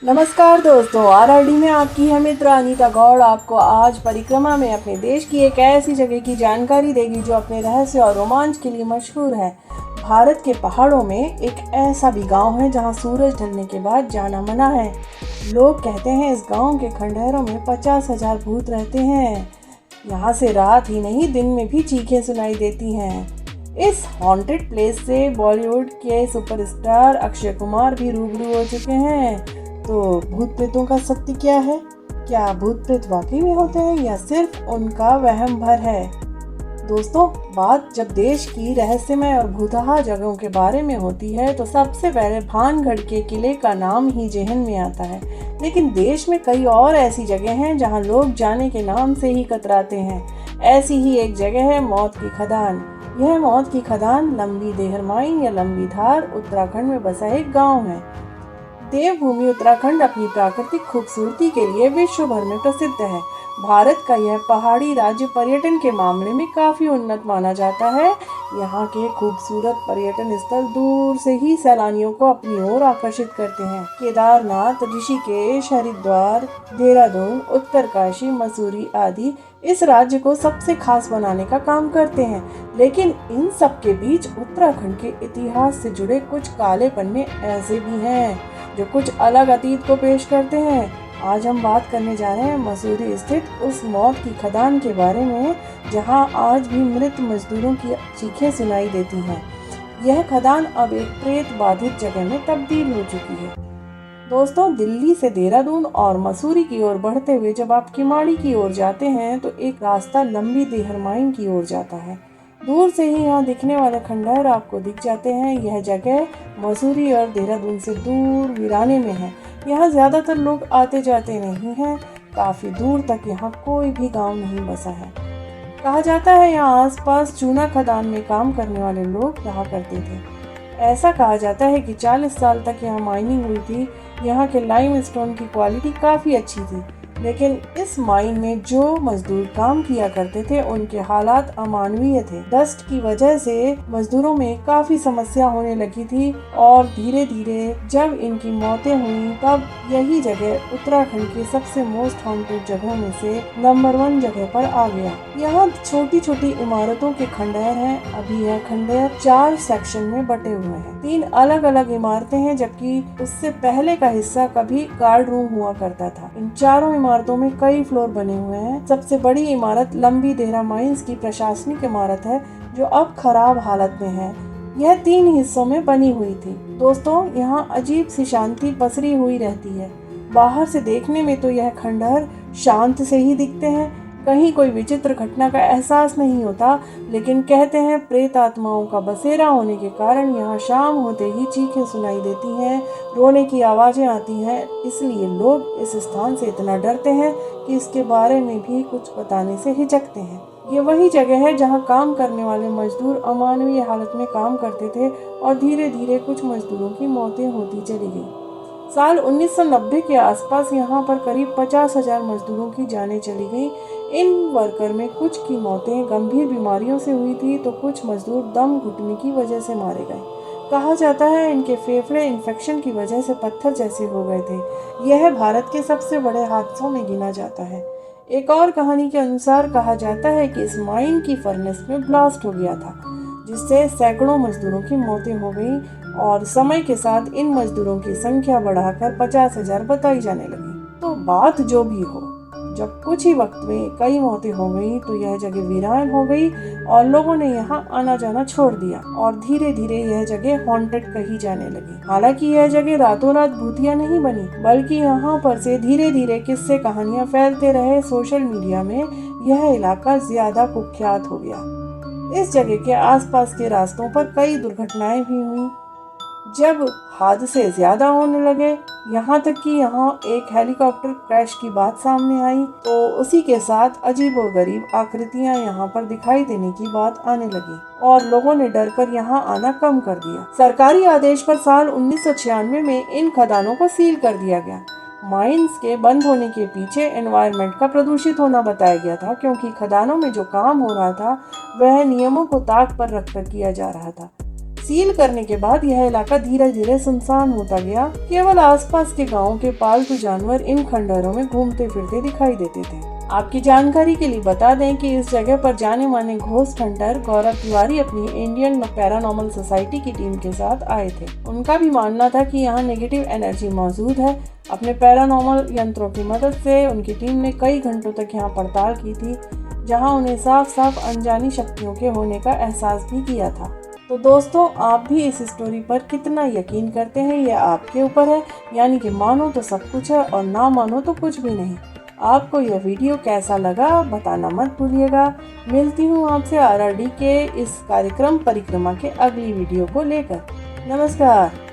नमस्कार दोस्तों, आरआरडी में आपकी है मित्र अनीता गौड़। आपको आज परिक्रमा में अपने देश की एक ऐसी जगह की जानकारी देगी जो अपने रहस्य और रोमांच के लिए मशहूर है। भारत के पहाड़ों में एक ऐसा भी गांव है जहां सूरज ढलने के बाद जाना मना है। लोग कहते हैं इस गांव के खंडहरों में 50,000 भूत रहते हैं। यहाँ से रात ही नहीं दिन में भी चीखें सुनाई देती हैं। इस हॉन्टेड प्लेस से बॉलीवुड के सुपरस्टार अक्षय कुमार भी रूबरू हो चुके हैं। तो भूत प्रेतों का सत्य क्या है? क्या भूत प्रेत वाकई में होते हैं या सिर्फ उनका वहम भर है? दोस्तों, बात जब देश की रहस्यमय और भूतहा जगहों के बारे में होती है तो सबसे पहले भानगढ़ के किले का नाम ही जेहन में आता है। लेकिन देश में कई और ऐसी जगह हैं जहां लोग जाने के नाम से ही कतराते हैं। ऐसी ही एक जगह है मौत की खदान। यह मौत की खदान लंबी देहर माइन या लंबी धार उत्तराखंड में बसा एक गाँव है। देवभूमि उत्तराखंड अपनी प्राकृतिक खूबसूरती के लिए विश्व भर में प्रसिद्ध है। भारत का यह पहाड़ी राज्य पर्यटन के मामले में काफी उन्नत माना जाता है। यहाँ के खूबसूरत पर्यटन स्थल दूर से ही सैलानियों को अपनी ओर आकर्षित करते हैं। केदारनाथ, ऋषिकेश, हरिद्वार, देहरादून, उत्तरकाशी, मसूरी आदि इस राज्य को सबसे खास बनाने का काम करते हैं। लेकिन इन सब के बीच उत्तराखंड के इतिहास से जुड़े कुछ काले पन्ने ऐसे भी हैं जो कुछ अलग अतीत को पेश करते हैं। आज हम बात करने जा रहे हैं मसूरी स्थित उस मौत की खदान के बारे में जहां आज भी मृत मजदूरों की चीखें सुनाई देती हैं। यह खदान अब एक प्रेत बाधित जगह में तब्दील हो चुकी है। दोस्तों, दिल्ली से देहरादून और मसूरी की ओर बढ़ते हुए जब आप किमाड़ी की ओर जाते हैं तो एक रास्ता लंबी देहर माइन की ओर जाता है। दूर से ही यहाँ दिखने वाले खंडहर आपको दिख जाते हैं। यह जगह मसूरी और देहरादून से दूर वीराने में है। यहाँ ज्यादातर लोग आते जाते नहीं हैं। काफी दूर तक यहाँ कोई भी गांव नहीं बसा है। कहा जाता है यहाँ आसपास चूना खदान में काम करने वाले लोग रहा करते थे। ऐसा कहा जाता है कि 40 साल तक यहाँ माइनिंग हुई थी। यहाँ के लाइम स्टोन की क्वालिटी काफी अच्छी थी। लेकिन इस माइन में जो मजदूर काम किया करते थे उनके हालात अमानवीय थे। डस्ट की वजह से मजदूरों में काफी समस्या होने लगी थी और धीरे धीरे जब इनकी मौतें हुई तब यही जगह उत्तराखंड की सबसे मोस्ट हॉन्टेड जगहों में से नंबर 1 जगह पर आ गया। यहाँ छोटी छोटी इमारतों के खंडहर हैं। अभी यह खंडहर 4 सेक्शन में बटे हुए हैं। 3 अलग अलग इमारतें हैं, जबकि उससे पहले का हिस्सा कभी गार्ड रूम हुआ करता था। इन चारों इमारतों में कई फ्लोर बने हुए हैं। सबसे बड़ी इमारत लंबी देहरा माइंस की प्रशासनिक इमारत है जो अब खराब हालत में है। यह 3 हिस्सों में बनी हुई थी। दोस्तों, यहाँ अजीब सी शांति पसरी हुई रहती है। बाहर से देखने में तो यह खंडहर शांत से ही दिखते हैं। कहीं कोई विचित्र घटना का एहसास नहीं होता। लेकिन कहते हैं प्रेत आत्माओं का बसेरा होने के कारण यहाँ शाम होते ही चीखें सुनाई देती हैं, रोने की आवाजें आती हैं। इसलिए लोग इस स्थान से इतना डरते हैं कि इसके बारे में भी कुछ बताने से हिचकते हैं। ये वही जगह है जहाँ काम करने वाले मजदूर अमानवीय हालत में काम करते थे और धीरे धीरे कुछ मजदूरों की मौतें होती चली गई। साल 1990 के आसपास यहाँ पर करीब 50,000 मजदूरों की जानें चली गई। इन वर्कर में कुछ की मौतें गंभीर बीमारियों से हुई थी तो कुछ मजदूर दम घुटने की वजह से मारे गए। कहा जाता है इनके फेफड़े इन्फेक्शन की वजह से पत्थर जैसे हो गए थे। यह भारत के सबसे बड़े हादसों में गिना जाता है। एक और कहानी के अनुसार कहा जाता है कि इस माइन की फर्नेस में ब्लास्ट हो गया था, जिससे सैकड़ों मजदूरों की मौतें हो गई और समय के साथ इन मजदूरों की संख्या बढ़ाकर 50,000 बताई जाने लगी। तो बात जो भी हो, जब कुछ ही वक्त में कई मौतें हो गई तो यह जगह वीरान हो गई और लोगों ने यहाँ आना जाना छोड़ दिया और धीरे धीरे यह जगह हॉन्टेड कही जाने लगी। हालांकि यह जगह रातों रात भूतिया नहीं बनी, बल्कि यहाँ पर से धीरे धीरे किस्से कहानियाँ फैलते रहे। सोशल मीडिया में यह इलाका ज्यादा कुख्यात हो गया। इस जगह के आसपास के रास्तों पर कई दुर्घटनाएं भी हुई। जब हादसे ज्यादा होने लगे, यहाँ तक कि यहाँ एक हेलीकॉप्टर क्रैश की बात सामने आई, तो उसी के साथ अजीबोगरीब आकृतियाँ यहाँ पर दिखाई देने की बात आने लगी और लोगों ने डरकर यहाँ आना कम कर दिया। सरकारी आदेश पर साल 1996 में इन खदानों को सील कर दिया गया। माइंस के बंद होने के पीछे एनवायरनमेंट का प्रदूषित होना बताया गया था, क्योंकि खदानों में जो काम हो रहा था वह नियमों को ताक पर रखकर किया जा रहा था। सील करने के बाद यह इलाका धीरे धीरे सुनसान होता गया। केवल आसपास के गांवों के पालतू जानवर इन खंडहरों में घूमते फिरते दिखाई देते थे। आपकी जानकारी के लिए बता दें कि इस जगह पर जाने माने घोस्ट हंटर गौरव तिवारी अपनी इंडियन पैरानॉर्मल सोसाइटी की टीम के साथ आए थे। उनका भी मानना था कि यहाँ नेगेटिव एनर्जी मौजूद है। अपने पैरानॉर्मल यंत्रों की मदद से उनकी टीम ने कई घंटों तक यहाँ पड़ताल की थी, जहाँ उन्हें साफ साफ अनजानी शक्तियों के होने का एहसास भी किया था। तो दोस्तों, आप भी इस स्टोरी पर कितना यकीन करते हैं ये आपके ऊपर है, यानी कि मानो तो सब कुछ है और ना मानो तो कुछ भी नहीं। आपको यह वीडियो कैसा लगा बताना मत भूलिएगा। मिलती हूँ आपसे आरआरडी के इस कार्यक्रम परिक्रमा के अगली वीडियो को लेकर। नमस्कार।